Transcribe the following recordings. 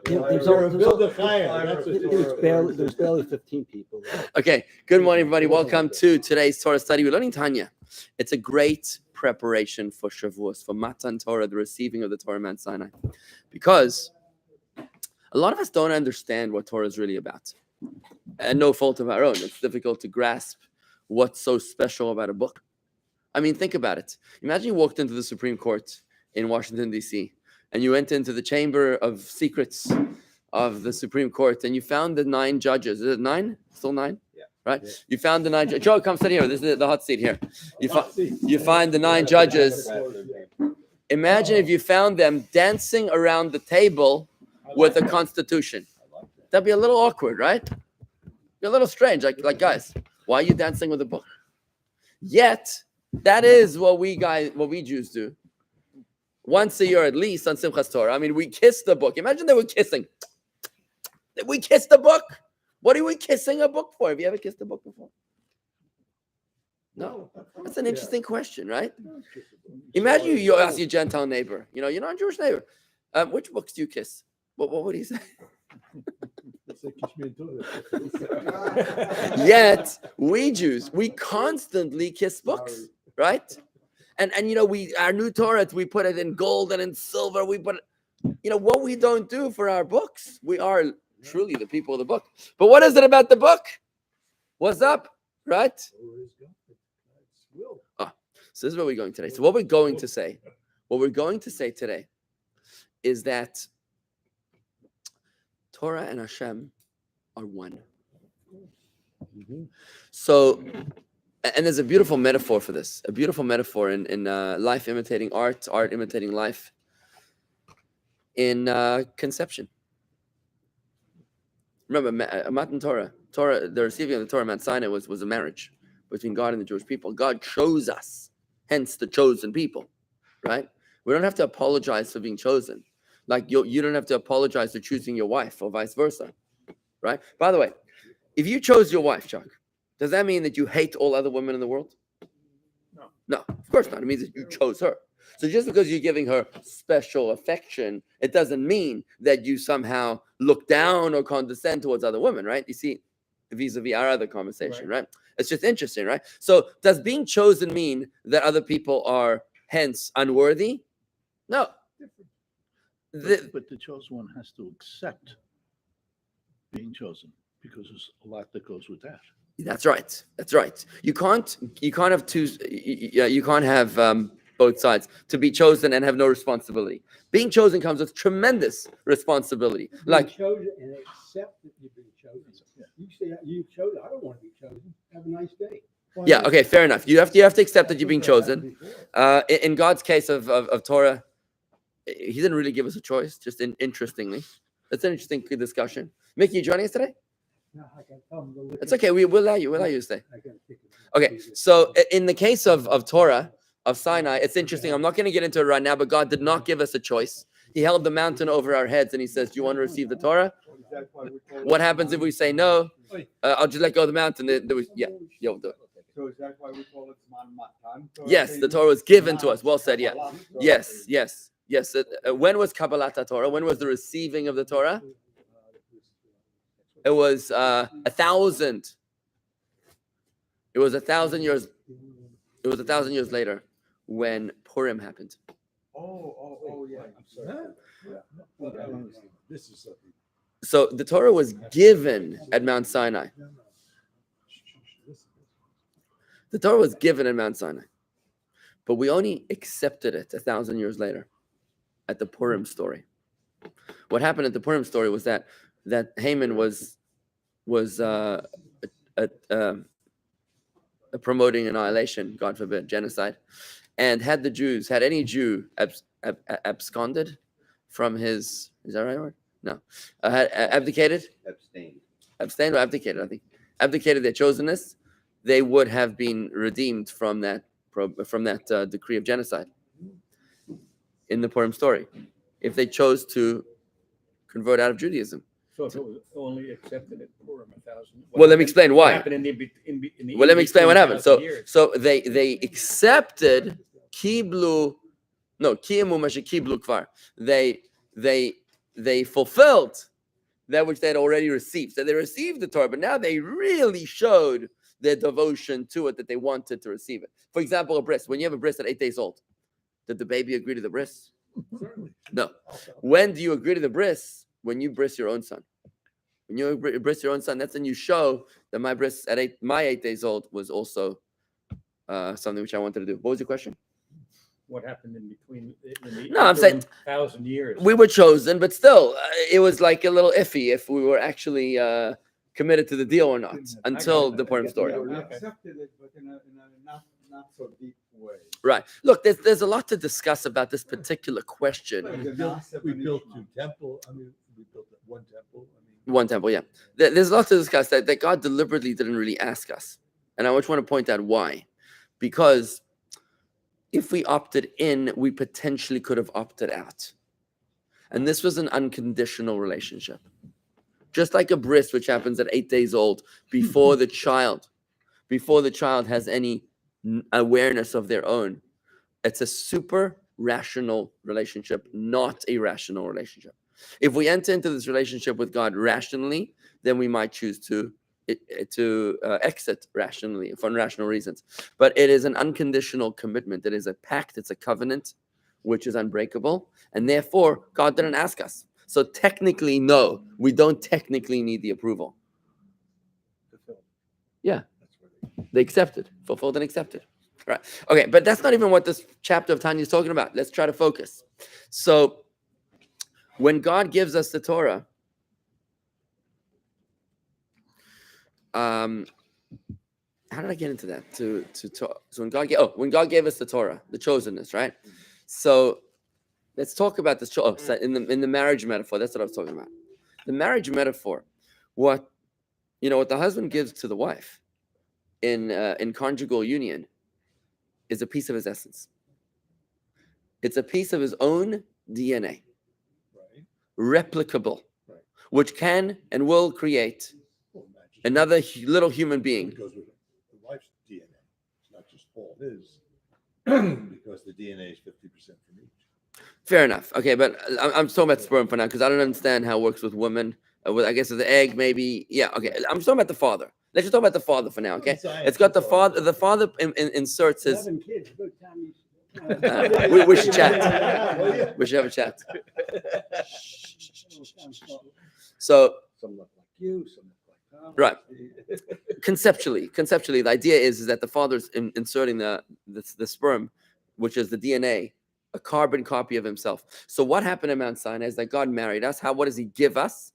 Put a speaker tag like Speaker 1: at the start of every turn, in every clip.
Speaker 1: There's barely 15 people.
Speaker 2: Okay, good morning, everybody. Welcome to today's Torah study. We're learning Tanya. It's a great preparation for Shavuos, for Matan Torah, the receiving of the Torah Mount Sinai. Because a lot of us don't understand what Torah is really about. And no fault of our own. It's difficult to grasp what's so special about a book. I mean, think about it. Imagine you walked into the Supreme Court in Washington, D.C., and you went into the Chamber of Secrets of the Supreme Court, and you found the 9 judges. Is it 9? Still 9? Yeah. Right? Yeah. You found the 9 judges. Joe, come sit here. This is the hot seat here. You find the 9 judges. Imagine if you found them dancing around the table with a constitution. That'd be a little awkward, right? Be a little strange. Like guys, why are you dancing with a book? Yet, that is what we Jews do. Once a year at least on Simchas Torah. I mean, we kiss the book. Imagine they were kissing. We kiss the book. What are we kissing a book for? Have you ever kissed a book before? No. That's an interesting question, right? Imagine you ask your Gentile neighbor, you're not a Jewish neighbor. Which books do you kiss? What would he say? Yet, we Jews, we constantly kiss books, right? And our new Torah, we put it in gold and in silver. We put it, what we don't do for our books. We are truly the people of the book. But what is it about the book? What's up, right? So this is where we're going today. So what we're going to say today is that Torah and Hashem are one. Mm-hmm. So, and there's a beautiful metaphor for this, a beautiful metaphor in life imitating art, art imitating life, in conception. Remember, Matan Torah, the receiving of the Torah Mount Sinai was a marriage between God and the Jewish people. God chose us, hence the chosen people, right? We don't have to apologize for being chosen. Like you don't have to apologize for choosing your wife or vice versa, right? By the way, if you chose your wife, Chuck, does that mean that you hate all other women in the world? No, of course not. It means that you chose her. So just because you're giving her special affection, it doesn't mean that you somehow look down or condescend towards other women, right? You see, vis-a-vis our other conversation, right? It's just interesting, right? So does being chosen mean that other people are hence unworthy? No.
Speaker 1: But the chosen one has to accept being chosen, because there's a lot that goes with that.
Speaker 2: That's right. You can't have two. You can't have both sides. To be chosen and have no responsibility. Being chosen comes with tremendous responsibility. Like
Speaker 3: chosen and accept that you've been chosen. You say you chosen. I don't want to be chosen. Have a nice day.
Speaker 2: Yeah. Okay. Fair enough. You have to accept that you're being chosen. In God's case of Torah, He didn't really give us a choice. Just interestingly, it's an interesting discussion. Mickey, you joining us today?
Speaker 3: No, I can tell them.
Speaker 2: It's okay. We'll allow you. We'll allow you to stay. Okay. So in the case of Torah, of Sinai, it's interesting. I'm not going to get into it right now, but God did not give us a choice. He held the mountain over our heads and He says, do you want to receive the Torah? What happens if we say no? I'll just let go of the mountain. We'll do it.
Speaker 4: So is that why we call it Matan?
Speaker 2: Yes, the Torah was given to us. Well said. Yeah. Yes. When was Kabbalat Torah? When was the receiving of the Torah? It was 1,000. It was 1,000 years. It was 1,000 years later when Purim happened.
Speaker 4: Yeah. I'm sorry.
Speaker 3: This is something.
Speaker 2: So the Torah was given at Mount Sinai. The Torah was given at Mount Sinai, but we only accepted it 1,000 years later at the Purim story. What happened at the Purim story was that Haman was promoting annihilation, God forbid, genocide, and had any Jew absconded from his, is that the right word? No. Had abdicated? Abstained or abdicated, I think. Abdicated their chosenness, they would have been redeemed from that decree of genocide in the Purim story, if they chose to convert out of Judaism.
Speaker 5: So it was only accepted at Purim 1,000.
Speaker 2: Well, let me explain why.
Speaker 5: Let
Speaker 2: me explain what happened. So they accepted kiblu, no, kiemu mashe kiblu kvar. They they fulfilled that which they had already received. So they received the Torah, but now they really showed their devotion to it, that they wanted to receive it. For example, a bris. When you have a bris at 8 days old, did the baby agree to the bris?
Speaker 3: Certainly.
Speaker 2: No. When do you agree to the bris? When you bris your own son. When you bris your own son, that's when you show that my bris at my 8 days old was also something which I wanted to do. What was your question?
Speaker 5: What happened in between?
Speaker 2: No, I'm saying
Speaker 5: 1,000 years.
Speaker 2: we were chosen, but still, it was like a little iffy if we were actually committed to the deal or not until the Purim story.
Speaker 4: We accepted it, but in a not so deep way.
Speaker 2: Right. Look, there's a lot to discuss about this particular question.
Speaker 6: We built two temple. I mean, we built one temple.
Speaker 2: One temple, yeah. There's a lot to discuss that God deliberately didn't really ask us. And I just want to point out why. Because if we opted in, we potentially could have opted out. And this was an unconditional relationship. Just like a bris, which happens at 8 days old, before the child has any awareness of their own. It's a super rational relationship, not a rational relationship. If we enter into this relationship with God rationally, then we might choose to exit rationally for irrational reasons. But it is an unconditional commitment. It is a pact. It's a covenant, which is unbreakable. And therefore, God didn't ask us. So technically, no, we don't technically need the approval. Yeah, they accepted, fulfilled and accepted. Right. Okay, but that's not even what this chapter of Tanya is talking about. Let's try to focus. So when God gives us the Torah, how did I get into that? So when God gave us the Torah, the chosenness, right? So let's talk about this. So in the marriage metaphor, that's what I was talking about. The marriage metaphor, what the husband gives to the wife in conjugal union is a piece of his essence. It's a piece of his own DNA, replicable, which can and will create another little human being.
Speaker 6: It goes with the wife's DNA. It's not just all his, because the DNA is 50% from each.
Speaker 2: Fair enough. Okay, but I'm talking about sperm for now because I don't understand how it works with women. I guess with the egg, maybe. Yeah. Okay. I'm talking about the father. Let's just talk about the father for now. Okay. It's got the father. The father inserts his.
Speaker 3: 11 kids. Good time
Speaker 2: We should chat. We should have a chat. So.
Speaker 4: Some look like you, some look like Tom.
Speaker 2: Right. Conceptually, the idea is that the father's inserting the sperm, which is the DNA, a carbon copy of himself. So what happened at Mount Sinai is that God married us. What does he give us?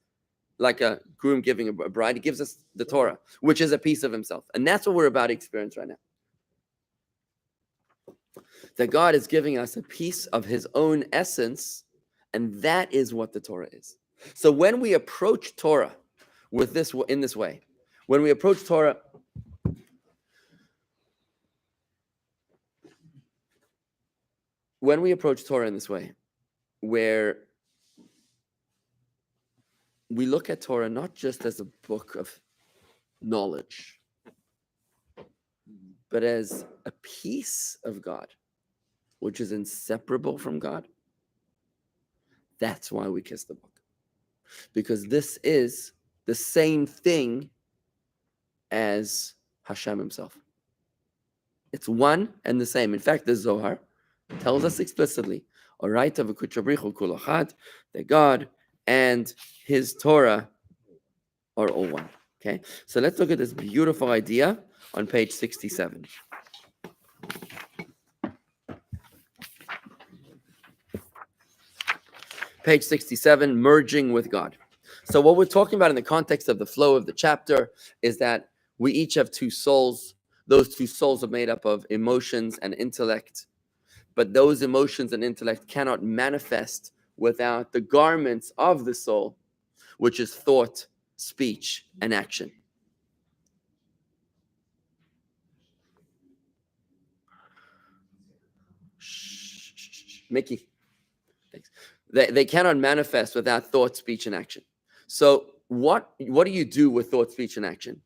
Speaker 2: Like a groom giving a bride, he gives us the Torah, which is a piece of himself. And that's what we're about to experience right now. That God is giving us a piece of his own essence, and that is what the Torah is. So when we approach Torah in this way, when we approach Torah in this way, where we look at Torah not just as a book of knowledge, but as a piece of God, which is inseparable from God. That's why we kiss the book. Because this is the same thing as Hashem himself. It's one and the same. In fact, the Zohar tells us explicitly, that God and his Torah are all one. Okay, so let's look at this beautiful idea on page 67. Page 67, merging with God. So what we're talking about in the context of the flow of the chapter is that we each have two souls. Those two souls are made up of emotions and intellect. But those emotions and intellect cannot manifest without the garments of the soul, which is thought, speech, and action. Mickey. Thanks. They cannot manifest without thought, speech, and action. So what do you do with thought, speech, and action?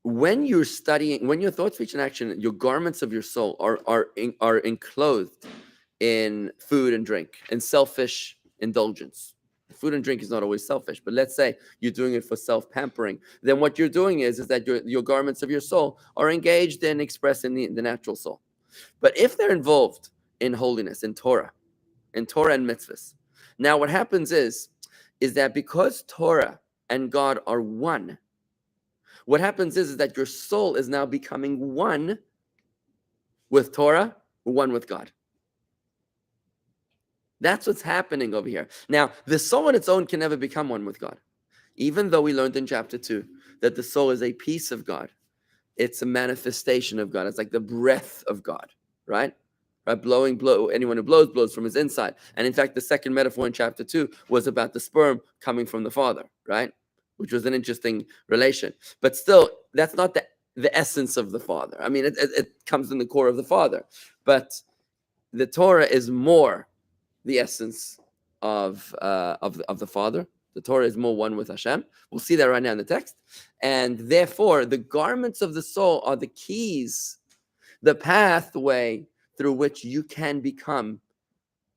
Speaker 2: When you're studying, when your thought, speech, and action, your garments of your soul are enclosed in food and drink, and selfish indulgence. Food and drink is not always selfish, but let's say you're doing it for self-pampering. Then what you're doing is that your garments of your soul are engaged in expressing the natural soul. But if they're involved in holiness, in Torah and mitzvahs, now what happens is that because Torah and God are one, what happens is that your soul is now becoming one with Torah, one with God. That's what's happening over here. Now, the soul on its own can never become one with God. Even though we learned in chapter 2 that the soul is a piece of God, it's a manifestation of God. It's like the breath of God, right? Anyone who blows from his inside. And in fact, the second metaphor in chapter 2 was about the sperm coming from the Father, right? Which was an interesting relation. But still, that's not the essence of the Father. I mean, it comes in the core of the Father. But the Torah is more the essence of the Father. The Torah is more one with Hashem. We'll see that right now in the text. And therefore, the garments of the soul are the keys, the pathway through which you can become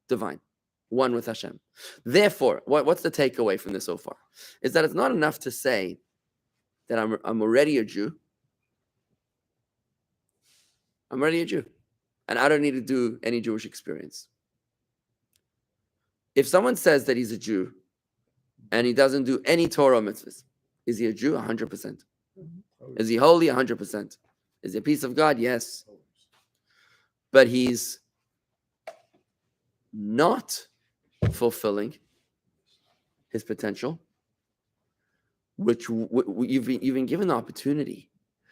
Speaker 2: divine, one with Hashem. Therefore, what's the takeaway from this so far? Is that it's not enough to say that I'm already a Jew. I'm already a Jew. And I don't need to do any Jewish experience. If someone says that he's a Jew and he doesn't do any Torah or mitzvahs, is he a Jew? 100%. Is he holy? 100%. Is he a piece of God? Yes. But he's not fulfilling his potential, which you've been given the opportunity.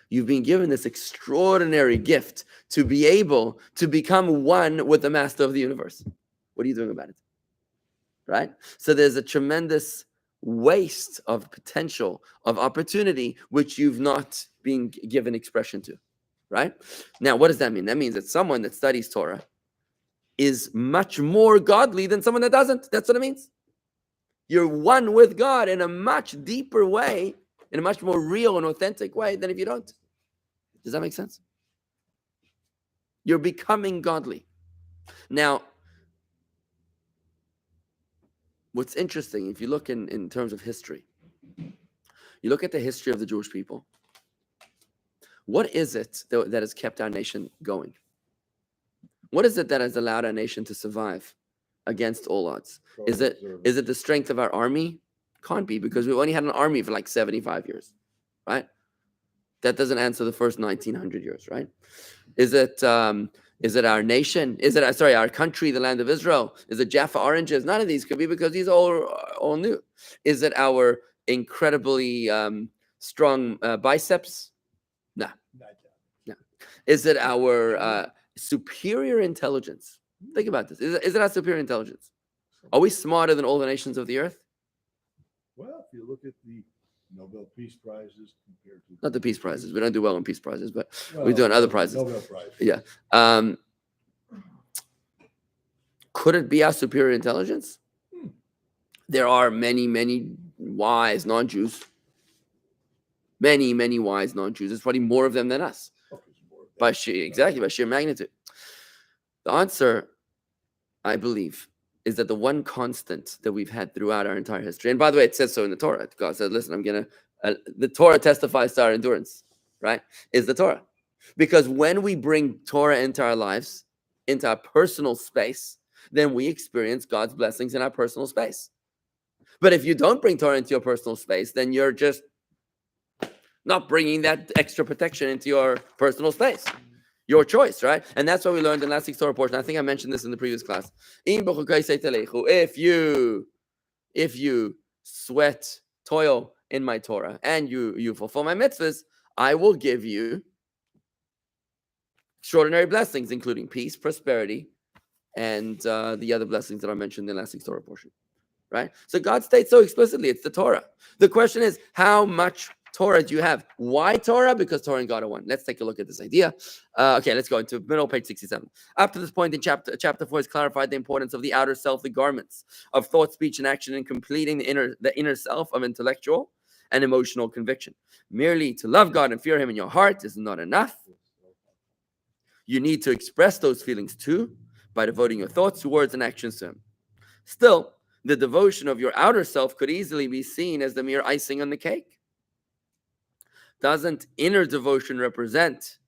Speaker 2: You've been given this extraordinary gift to be able to become one with the master of the universe. What are you doing about it? Right? So there's a tremendous waste of potential, of opportunity, which you've not been given expression to. Right? Now, what does that mean? That means that someone that studies Torah is much more godly than someone that doesn't. That's what it means. You're one with God in a much deeper way, in a much more real and authentic way than if you don't. Does that make sense? You're becoming godly. Now, what's interesting, if you look in terms of history, you look at the history of the Jewish people, what is it that has kept our nation going? What is it that has allowed our nation to survive against all odds? Is it the strength of our army? Can't be, because we only had an army for like 75 years, right? That doesn't answer the first 1900 years, right? Is it our nation? Is it our country, the land of Israel? Is it Jaffa oranges? None of these could be, because these are all new. Is it our incredibly strong biceps? No. Is it our superior intelligence? Think about this. Is it our superior intelligence? Are we smarter than all the nations of the earth?
Speaker 6: Well, if you look at the Nobel Peace Prizes compared to
Speaker 2: Not the peace prizes. We don't do well on peace prizes, but we do on other prizes.
Speaker 6: Nobel Prize.
Speaker 2: Yeah. Could it be our superior intelligence? There are many, many wise non-Jews. Many, many wise non-Jews. There's probably more of them than us. By sheer magnitude. The answer, I believe, is that the one constant that we've had throughout our entire history, and by the way, it says so in the Torah. God said, listen, the Torah testifies to our endurance, right? Is the Torah. Because when we bring Torah into our lives, into our personal space, then we experience God's blessings in our personal space. But if you don't bring Torah into your personal space, then you're just not bringing that extra protection into your personal space. Your choice, right? And that's what we learned in last week's Torah portion. I think I mentioned this in the previous class. If you sweat, toil in my Torah, and you fulfill my mitzvahs, I will give you extraordinary blessings, including peace, prosperity, and the other blessings that I mentioned in last week's Torah portion. Right? So God states so explicitly, it's the Torah. The question is, how much Torah do you have? Why Torah? Because Torah and God are one. Let's take a look at this idea. Okay, let's go into middle page 67. Up to this point in chapter 4 has clarified the importance of the outer self, the garments of thought, speech, and action in completing the inner self of intellectual and emotional conviction. Merely to love God and fear Him in your heart is not enough. You need to express those feelings too by devoting your thoughts, words, and actions to Him. Still, the devotion of your outer self could easily be seen as the mere icing on the cake. Doesn't inner devotion represent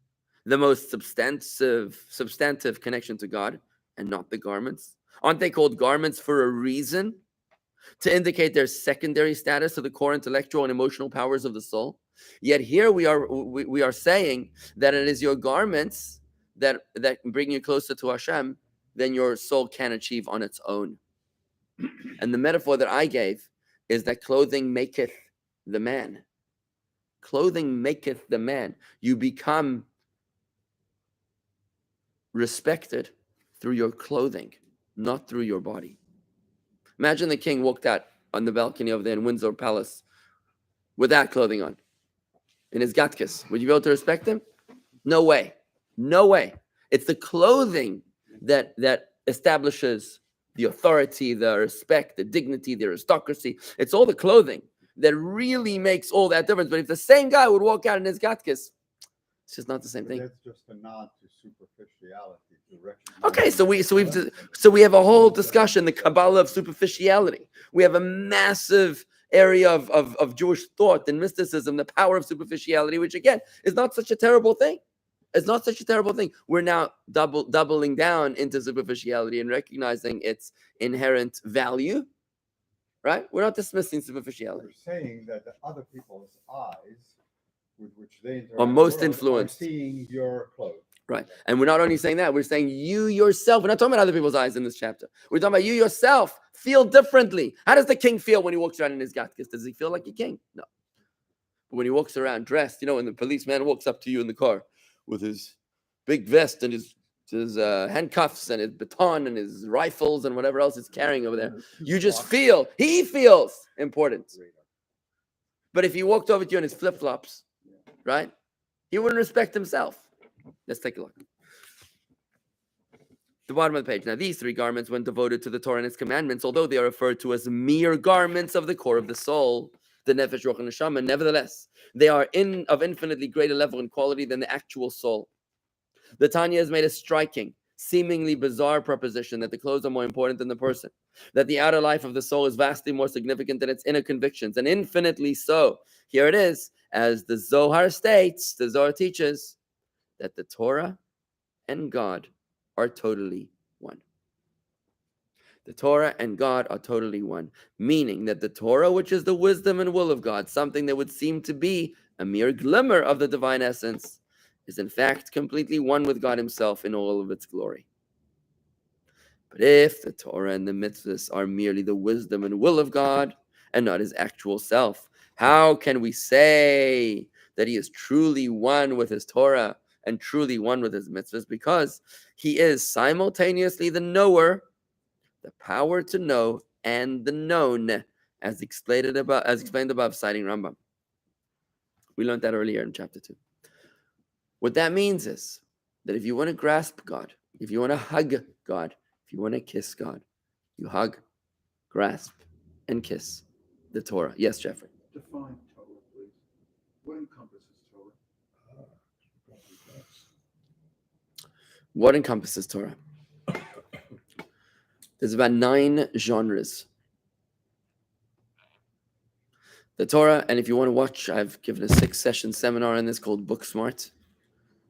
Speaker 2: the most substantive connection to God and not the garments? Aren't they called garments for a reason? To indicate their secondary status to the core intellectual and emotional powers of the soul. Yet here we are saying that it is your garments that bring you closer to Hashem than your soul can achieve on its own. And the metaphor that I gave is that clothing maketh the man. Clothing maketh the man. You become respected through your clothing, not through your body. Imagine the king walked out on the balcony over there in Windsor Palace without clothing on, in his gatkes. Would you be able to respect him? No way. No way. It's the clothing that establishes the authority, the respect, the dignity, the aristocracy. It's all the clothing that really makes all that difference. But if the same guy would walk out in his gatkes, it's just not the same thing.
Speaker 4: That's just a nod to superficiality. To recognize
Speaker 2: Okay, so we have a whole discussion, the Kabbalah of superficiality. We have a massive area of Jewish thought and mysticism, the power of superficiality, which again is not such a terrible thing. It's not such a terrible thing. We're now doubling down into superficiality and recognizing its inherent value, right? We're not dismissing superficiality.
Speaker 4: You're saying that the other people's eyes, with which they interact
Speaker 2: Are most
Speaker 4: with the world,
Speaker 2: influenced.
Speaker 4: are seeing your clothes.
Speaker 2: Right. And we're not only saying that, we're saying you yourself. We're not talking about other people's eyes in this chapter. We're talking about you yourself feel differently. How does the king feel when he walks around in his gatkes? Does he feel like a king? No. But when he walks around dressed, and the policeman walks up to you in the car with his big vest and his handcuffs and his baton and his rifles and whatever else he's carrying over there, you just feel, he feels important. But if he walked over to you in his flip-flops, right, he wouldn't respect himself. Let's take a look. The bottom of the page. Now, these three garments, when devoted to the Torah and its commandments, although they are referred to as mere garments of the core of the soul, the nefesh, ruach, and neshama, nevertheless, they are of infinitely greater level and quality than the actual soul. The Tanya has made a striking, seemingly bizarre proposition that the clothes are more important than the person, that the outer life of the soul is vastly more significant than its inner convictions, and infinitely so. Here it is, as the Zohar states, the Zohar teaches, that the Torah and God are totally one. The Torah and God are totally one, meaning that the Torah, which is the wisdom and will of God, something that would seem to be a mere glimmer of the divine essence, is in fact completely one with God himself in all of its glory. But if the Torah and the mitzvahs are merely the wisdom and will of God and not his actual self, how can we say that he is truly one with his Torah and truly one with his mitzvahs? Because he is simultaneously the knower, the power to know, and the known, as explained above, citing Rambam. We learned that earlier in chapter 2. What that means is that if you want to grasp God, if you want to hug God, if you want to kiss God, you hug, grasp, and kiss the Torah. Yes, Jeffrey.
Speaker 1: Define Torah, please. What encompasses Torah?
Speaker 2: What encompasses Torah? There's about 9 genres. The Torah, and if you want to watch, I've given a 6-session seminar on this called Book Smart,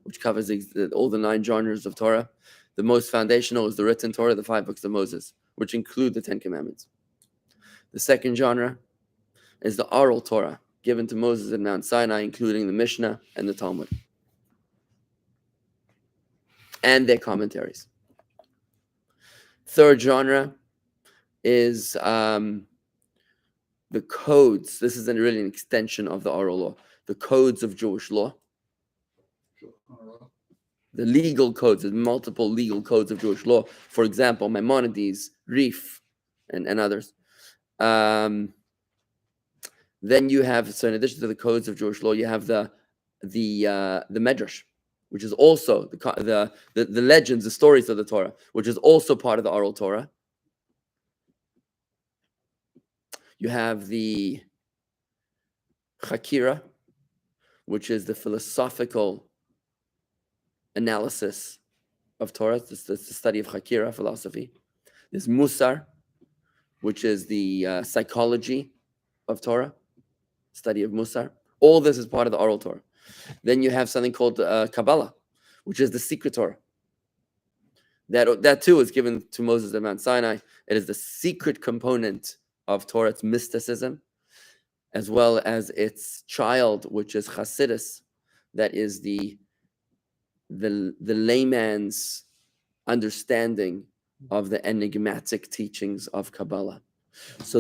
Speaker 2: which covers all the 9 genres of Torah. The most foundational is the written Torah, the 5 books of Moses, which include the 10 commandments. The second genre is the oral Torah, given to Moses at Mount Sinai, including the Mishnah and the Talmud, and their commentaries. Third genre is the codes. This is really an extension of the oral law. The codes of Jewish law. The legal codes, there's multiple legal codes of Jewish law. For example, Maimonides, Rif, and others. Then you have, so in addition to the codes of Jewish law, you have the Medrash, which is also the legends, the stories of the Torah, which is also part of the oral Torah. You have the Chakira, which is the philosophical analysis of Torah. It's the study of Chakira, philosophy. There's Musar, which is the psychology of Torah, study of Musar. All this is part of the oral Torah. Then you have something called Kabbalah, which is the secret Torah. That too is given to Moses at Mount Sinai. It is the secret component of Torah. It's mysticism, as well as its child, which is Hasidus. That is the layman's understanding of the enigmatic teachings of Kabbalah. So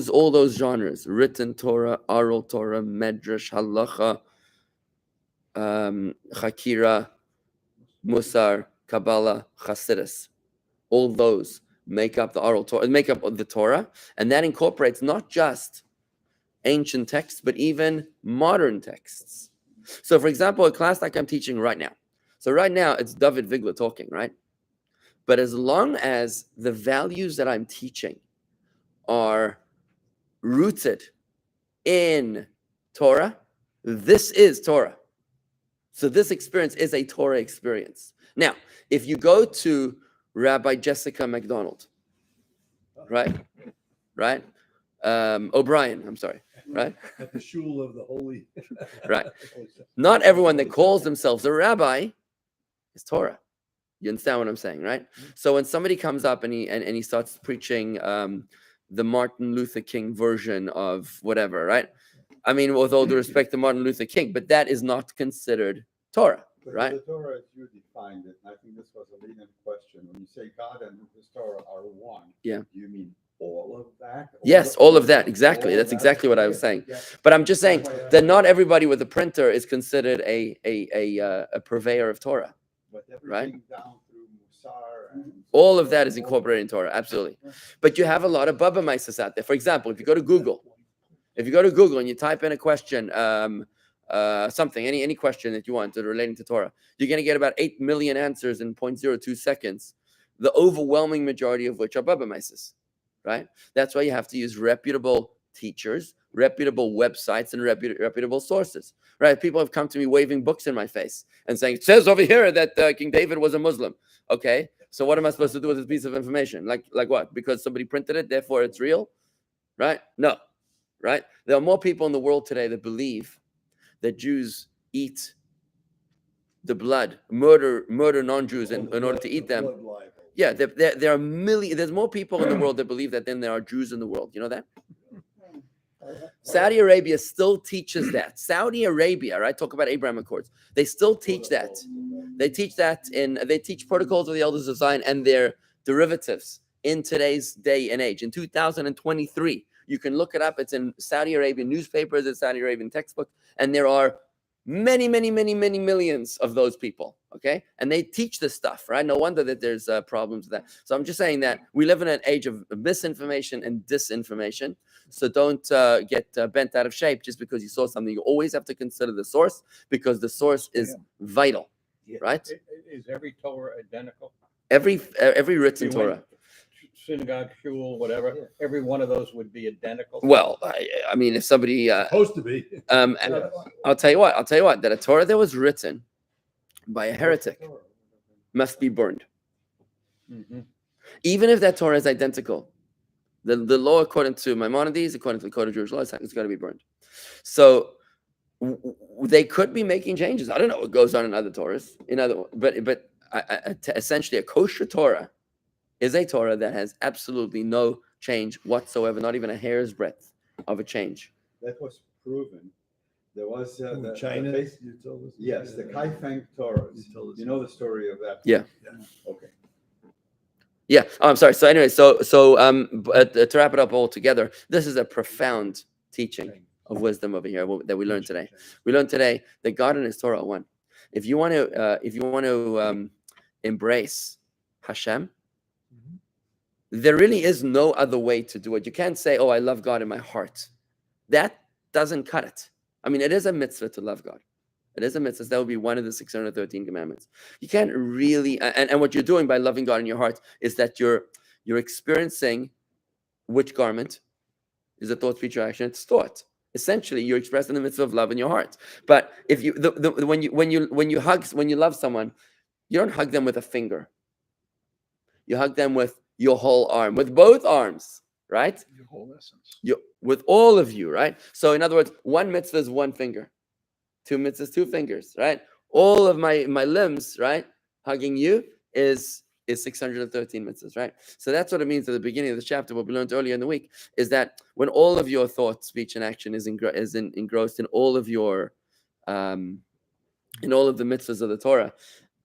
Speaker 2: all those genres, written Torah, oral Torah, Medrash, Halacha, Chakira, Musar, Kabbalah, Hasidus, all those make up the oral Torah, make up the Torah, and that incorporates not just ancient texts, but even modern texts. So, for example, a class like I'm teaching right now. So right now, it's Dovid Vigler talking, right? But as long as the values that I'm teaching are rooted in Torah, this is Torah. So this experience is a Torah experience. Now, if you go to Rabbi Jessica McDonald, right? O'Brien, I'm sorry, right?
Speaker 6: At the shul of the holy.
Speaker 2: Right. Not everyone that calls themselves a rabbi is Torah. You understand what I'm saying, right? So when somebody comes up and he starts preaching the Martin Luther King version of whatever, right? I mean, with all due respect to Martin Luther King, but that is not considered Torah,
Speaker 4: But
Speaker 2: right?
Speaker 4: the Torah, as you defined it, and I think this was a leading question. When you say God and His Torah are one,
Speaker 2: Yeah.
Speaker 4: do you mean all of that?
Speaker 2: Yes, all of that, exactly. That's exactly what I was saying. But I'm just saying that not everybody with a printer is considered a purveyor of Torah.
Speaker 4: But
Speaker 2: right?
Speaker 4: everything down through Musar and
Speaker 2: All of that is incorporated in Torah, absolutely. But you have a lot of Baba Mises out there. For example, if you go to Google and you type in a question, something, any question that you want that relating to Torah, you're going to get about 8 million answers in 0.02 seconds, the overwhelming majority of which are Baba Mises, right? That's why you have to use reputable teachers, reputable websites, and reputable sources, right? People have come to me waving books in my face and saying, it says over here that King David was a Muslim. Okay, so what am I supposed to do with this piece of information? Like what? Because somebody printed it, therefore it's real, right? No, right? There are more people in the world today that believe that Jews eat the blood, murder non-Jews in order to eat them. Yeah, there are millions. There's more people in the world that believe that than there are Jews in the world. You know that? Saudi Arabia still teaches that. Saudi Arabia, right? Talk about Abraham Accords. They still teach that. They teach that they teach protocols of the elders of Zion and their derivatives in today's day and age. In 2023, you can look it up. It's in Saudi Arabian newspapers, it's Saudi Arabian textbooks, and there are many millions of those people. Okay, and they teach this stuff, right? No wonder that there's problems with that. So I'm just saying that we live in an age of misinformation and disinformation. So don't get bent out of shape just because you saw something. You always have to consider the source, because the source is vital, right?
Speaker 5: Is every Torah identical?
Speaker 2: Every written
Speaker 5: You went
Speaker 2: Torah.
Speaker 5: Synagogue, shul, whatever, every one of those would be identical.
Speaker 2: Well, I mean, if somebody,
Speaker 6: Supposed to be.
Speaker 2: I'll tell you what, that a Torah that was written by a heretic must be burned.
Speaker 5: Mhm.
Speaker 2: Even if that Torah is identical, the law according to Maimonides, according to the Code of Jewish law, it's got to be burned. So they could be making changes. I don't know what goes on in other Torahs. But essentially, a kosher Torah is a Torah that has absolutely no change whatsoever, not even a hair's breadth of a change.
Speaker 4: that was proven. There was
Speaker 6: China.
Speaker 4: you told us. Yes, the Kaifeng Torahs.
Speaker 6: You told us.
Speaker 4: You know the story of that?
Speaker 2: Yeah.
Speaker 4: Okay.
Speaker 2: Yeah. Oh, I'm sorry. So anyway, but to wrap it up all together, this is a profound teaching of wisdom over here that we learned today. We learned today that God and His Torah are one. If you want to embrace Hashem, there really is no other way to do it. You can't say, "Oh, I love God in my heart." That doesn't cut it. I mean, it is a mitzvah to love God. It is a mitzvah. That would be one of the 613 commandments. You can't really, and what you're doing by loving God in your heart is that you're experiencing which garment is a thought, speech, or action. It's thought. Essentially, you're expressing the mitzvah of love in your heart. But if you, when you love someone, you don't hug them with a finger. You hug them with your whole arm, with both arms. right?
Speaker 1: Your whole essence.
Speaker 2: With all of you, right? So in other words, one mitzvah is one finger, two mitzvahs, two fingers, right? All of my limbs, right? Hugging you is 613 mitzvahs, right? So that's what it means at the beginning of the chapter. What we learned earlier in the week is that when all of your thought, speech, and action is engrossed in all of your in all of the mitzvahs of the Torah,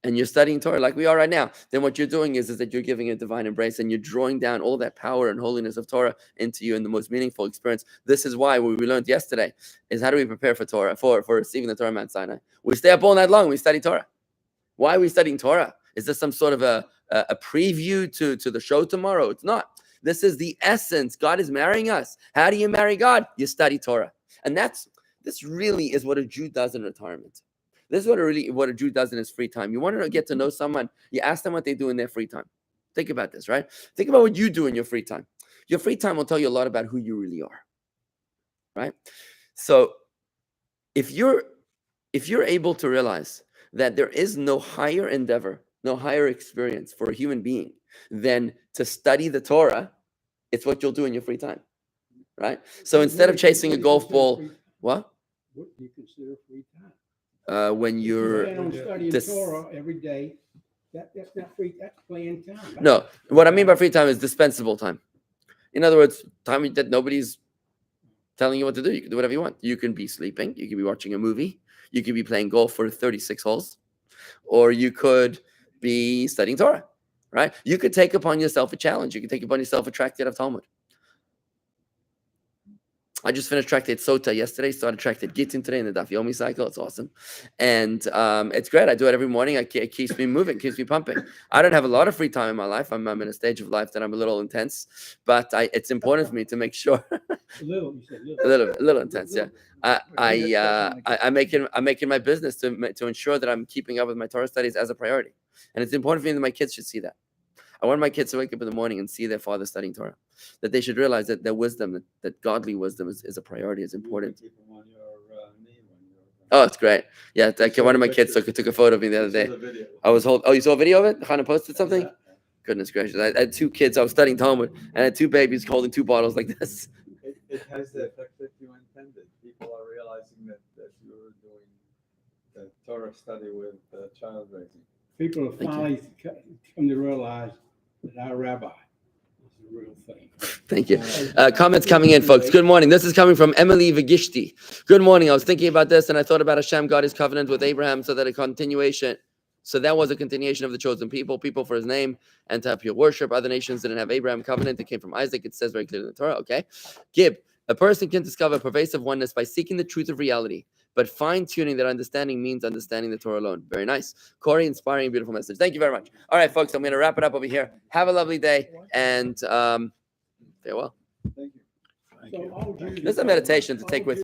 Speaker 2: and you're studying Torah like we are right now, then what you're doing is that you're giving a divine embrace and you're drawing down all that power and holiness of Torah into you in the most meaningful experience. This is why what we learned yesterday is how do we prepare for Torah, for receiving the Torah Mount Sinai. We stay up all night long, we study Torah. Why are we studying Torah? Is this some sort of a preview to the show tomorrow? It's not. This is the essence. God is marrying us. How do you marry God? You study Torah. And this really is what a Jew does in retirement. This is what a Jew does in his free time. You want to get to know someone, you ask them what they do in their free time. Think about this, right? Think about what you do in your free time. Your free time will tell you a lot about who you really are, right? So if you're able to realize that there is no higher endeavor, no higher experience for a human being than to study the Torah, it's what you'll do in your free time, right? So instead of chasing a golf ball, what?
Speaker 3: What do you consider free time?
Speaker 2: When
Speaker 3: If you
Speaker 2: you're
Speaker 3: plan on studying
Speaker 2: this-
Speaker 3: Torah every day, that's not free. That's playing time.
Speaker 2: no, what I mean by free time is dispensable time. In other words, time that nobody's telling you what to do. You can do whatever you want. You can be sleeping. You can be watching a movie. You could be playing golf for 36 holes, or you could be studying Torah, right? You could take upon yourself a challenge. You could take upon yourself a tractate of Talmud. I just finished tractate Sota yesterday, started tractate Gittin today in the Daf Yomi cycle. It's awesome. And it's great. I do it every morning. It keeps me moving, keeps me pumping. I don't have a lot of free time in my life. I'm in a stage of life that I'm a little intense, but it's important for me to make sure.
Speaker 3: A little, you said little.
Speaker 2: a little intense, yeah. I'm making my business to ensure that I'm keeping up with my Torah studies as a priority, and it's important for me that my kids should see that. I want my kids to wake up in the morning and see their father studying Torah, that they should realize that their wisdom, that godly wisdom, is a priority, is important.
Speaker 4: Keep them on your knee when you're.
Speaker 2: Oh, it's great. Yeah, one of my kids took a photo of me the other day. I was holding. Oh, you saw a video of it? Hannah posted something. Goodness gracious! I had two kids. I was studying Talmud, and I had two babies holding two bottles like this.
Speaker 4: It has the effect that you intended. People are realizing that you're doing the Torah study with child raising.
Speaker 3: People have
Speaker 2: Thank you.
Speaker 3: finally come to realize that our rabbi is the real thing.
Speaker 2: Thank you. Comments coming in, folks. Good morning. This is coming from Emily Vigishti. Good morning. I was thinking about this, and I thought about Hashem, God, His covenant with Abraham, so that was a continuation of the chosen people for His name, and to have pure worship. Other nations didn't have Abraham covenant. It came from Isaac. It says very clearly in the Torah. Okay. Gib, a person can discover pervasive oneness by seeking the truth of reality, but fine-tuning that understanding means understanding the Torah alone. Very nice. Corey, inspiring, beautiful message. Thank you very much. All right, folks, I'm going to wrap it up over here. Have a lovely day, and farewell.
Speaker 4: Thank you.
Speaker 1: Thank you.
Speaker 3: So all Jews-
Speaker 2: This is a meditation to take with you.